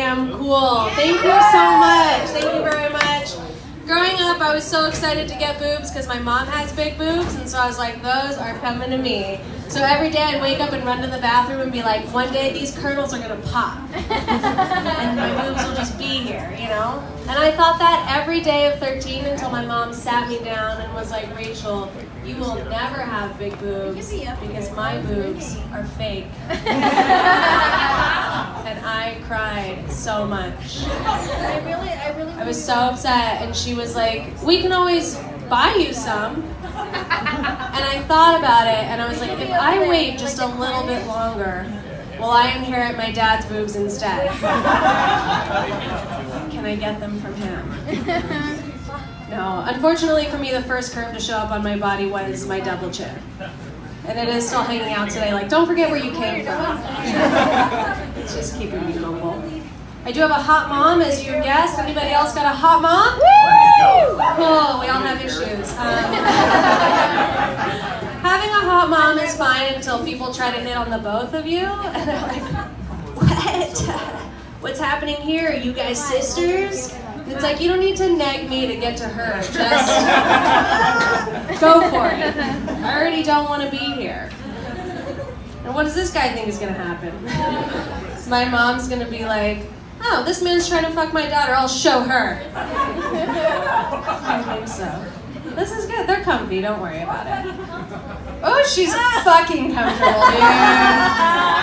damn cool. Thank you so much. Thank you very much. Growing up, I was so excited to get boobs because my mom has big boobs, and so I was like, those are coming to me. So every day I'd wake up and run to the bathroom and be like, one day these kernels are gonna pop. And my boobs will just be here, you know? And I thought that every day of 13 until my mom sat me down and was like, Rachel, you will never have big boobs because my boobs are fake. And I cried so much. I was so upset, and she was like, we can always buy you some. And I thought about it, and I was like, if I wait just a little bit longer, will I inherit my dad's boobs instead? Can I get them from him? No. Unfortunately for me, the first curve to show up on my body was my double chin. And it is still hanging out today. Like, don't forget where you came from. It's just keeping me humble. I do have a hot mom, as you guessed. Anybody else got a hot mom? Woo! Cool, we all have issues. Having a hot mom is fine until people try to hit on the both of you. And I'm like, what? What's happening here? Are you guys sisters? It's like, you don't need to nag me to get to her. Just go for it. I already don't want to be here. And what does this guy think is going to happen? My mom's going to be like, oh, this man's trying to fuck my daughter. I'll show her. I think so. This is good. They're comfy. Don't worry about it. Oh, she's fucking comfortable, dude.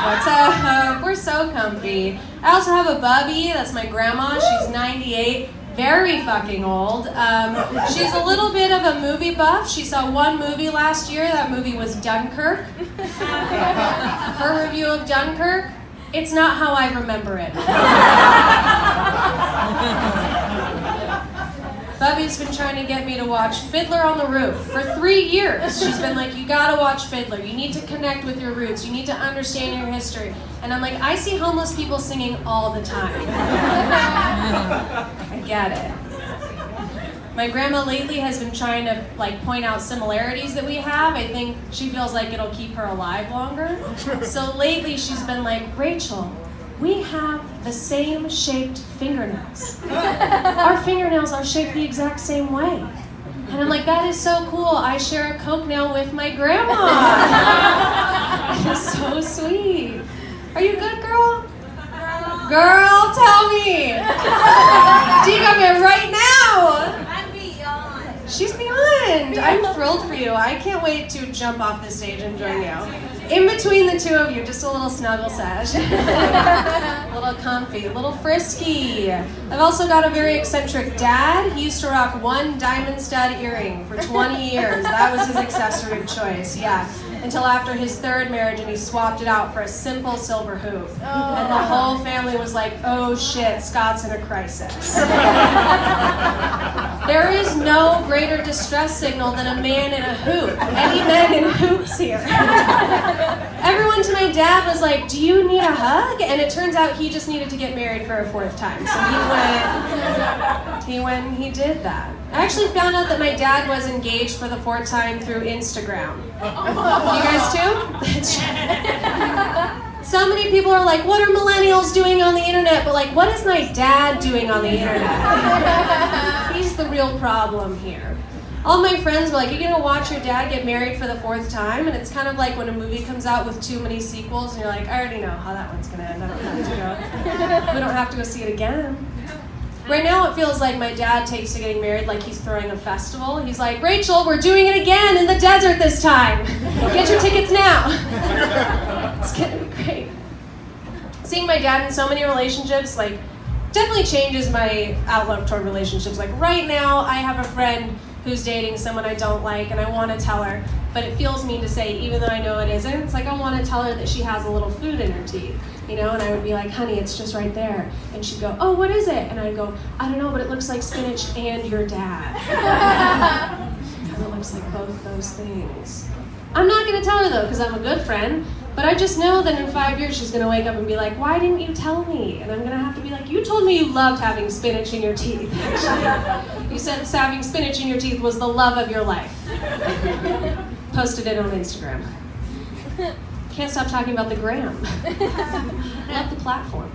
What's up? We're so comfy. I also have a bubby. That's my grandma. She's 98. Very fucking old. She's a little bit of a movie buff. She saw one movie last year. That movie was Dunkirk. Her review of Dunkirk, it's not how I remember it. Bubby's been trying to get me to watch Fiddler on the Roof for 3 years. She's been like, you gotta watch Fiddler. You need to connect with your roots. You need to understand your history. And I'm like, I see homeless people singing all the time. I get it. My grandma lately has been trying to point out similarities that we have. I think she feels like it'll keep her alive longer. So lately she's been like, Rachel, we have the same shaped fingernails. Our fingernails are shaped the exact same way. And I'm like, that is so cool. I share a coke nail with my grandma. It's so sweet. Are you good, girl? Girl, tell me. Do you come here right now? I'm beyond. She's beyond. I'm thrilled for you. I can't wait to jump off the stage and join you. In between the two of you, just a little snuggle sesh. A little comfy, a little frisky. I've also got a very eccentric dad. He used to rock one diamond stud earring for 20 years. That was his accessory of choice, yeah. Until after his third marriage, and he swapped it out for a simple silver hoop. And the whole family was like, oh shit, Scott's in a crisis. There is no greater distress signal than a man in a hoop. Any men in hoops here? Everyone to my dad was like, do you need a hug? And it turns out he just needed to get married for a 4th time. So he went and he did that. I actually found out that my dad was engaged for the 4th time through Instagram. You guys too? So many people are like, what are millennials doing on the internet? But like, what is my dad doing on the internet? He's the real problem here. All my friends were like, you're gonna watch your dad get married for the 4th time? And it's kind of like when a movie comes out with too many sequels and you're like, I already know how that one's gonna end. I don't have to go. We don't have to go see it again. Right now it feels like my dad takes to getting married like he's throwing a festival. He's like, Rachel, we're doing it again in the desert this time. Get your tickets now. It's gonna be great. Seeing my dad in so many relationships, definitely changes my outlook toward relationships. Like right now, I have a friend who's dating someone I don't like, and I want to tell her, but it feels mean to say, even though I know it isn't. It's like I want to tell her that she has a little food in her teeth, and I would be like, honey, it's just right there. And she'd go, oh, what is it? And I'd go, I don't know, but it looks like spinach and your dad. And it looks like both those things. I'm not going to tell her, though, because I'm a good friend, but I just know that in 5 years she's going to wake up and be like, why didn't you tell me? And I'm going to have to be like, you told me you loved having spinach in your teeth. You said having spinach in your teeth was the love of your life. Posted it on Instagram. Can't stop talking about the gram. Love the platform.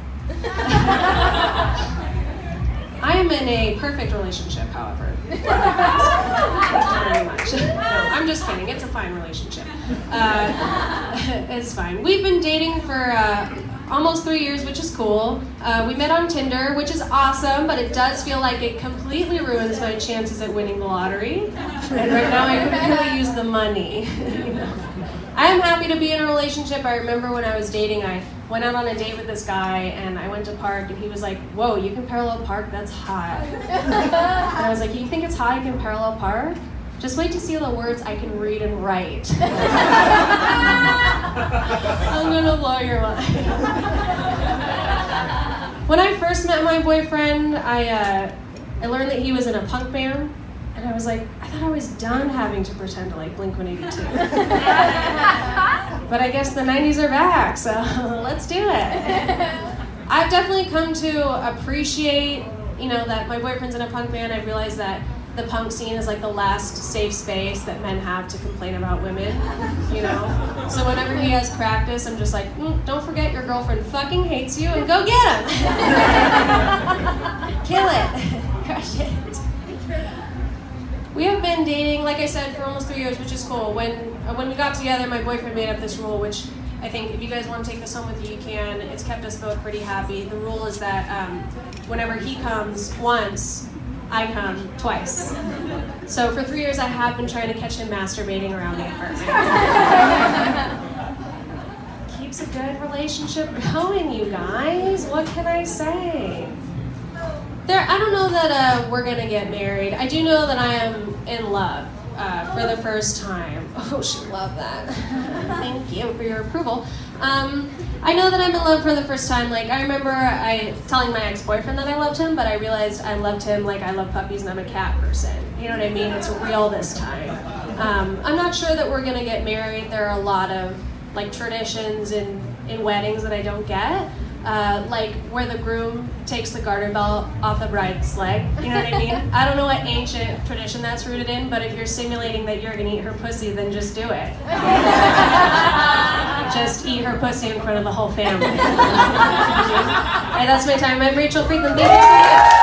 I am in a perfect relationship, however. Very much. No, I'm just kidding. It's a fine relationship. It's fine. We've been dating for almost 3 years, which is cool. We met on Tinder, which is awesome, but it does feel like it completely ruins my chances at winning the lottery. And right now I could really use the money. I am happy to be in a relationship. I remember when I was dating, I went out on a date with this guy, and I went to park, and he was like, "Whoa, you can parallel park? That's hot." And I was like, "You think it's hot I can parallel park? Just wait to see the words I can read and write." I'm gonna blow your mind. When I first met my boyfriend, I learned that he was in a punk band. And I was like, I thought I was done having to pretend to like Blink-182. But I guess the 90s are back, so let's do it. I've definitely come to appreciate, that my boyfriend's in a punk band. I've realized that the punk scene is like the last safe space that men have to complain about women, So whenever he has practice, I'm just like, don't forget your girlfriend fucking hates you and go get him. Kill it. Crush it. We have been dating, like I said, for almost 3 years, which is cool. When we got together, my boyfriend made up this rule, which I think if you guys want to take this home with you, you can. It's kept us both pretty happy. The rule is that whenever he comes once, I come twice. So for 3 years, I have been trying to catch him masturbating around the apartment. Keeps a good relationship going, you guys. What can I say? I don't know that we're gonna get married. I do know that I am in love for the first time. Oh, she loved that. Thank you for your approval. I know that I'm in love for the first time. Like, I remember telling my ex-boyfriend that I loved him, but I realized I loved him like I love puppies and I'm a cat person. You know what I mean? It's real this time. I'm not sure that we're gonna get married. There are a lot of like traditions in weddings that I don't get. Like where the groom takes the garter belt off the bride's leg, you know what I mean? I don't know what ancient tradition that's rooted in, but if you're simulating that you're gonna eat her pussy, then just do it. Just eat her pussy in front of the whole family. Alright, that's my time. I'm Rachele Friedland. Thank you so much.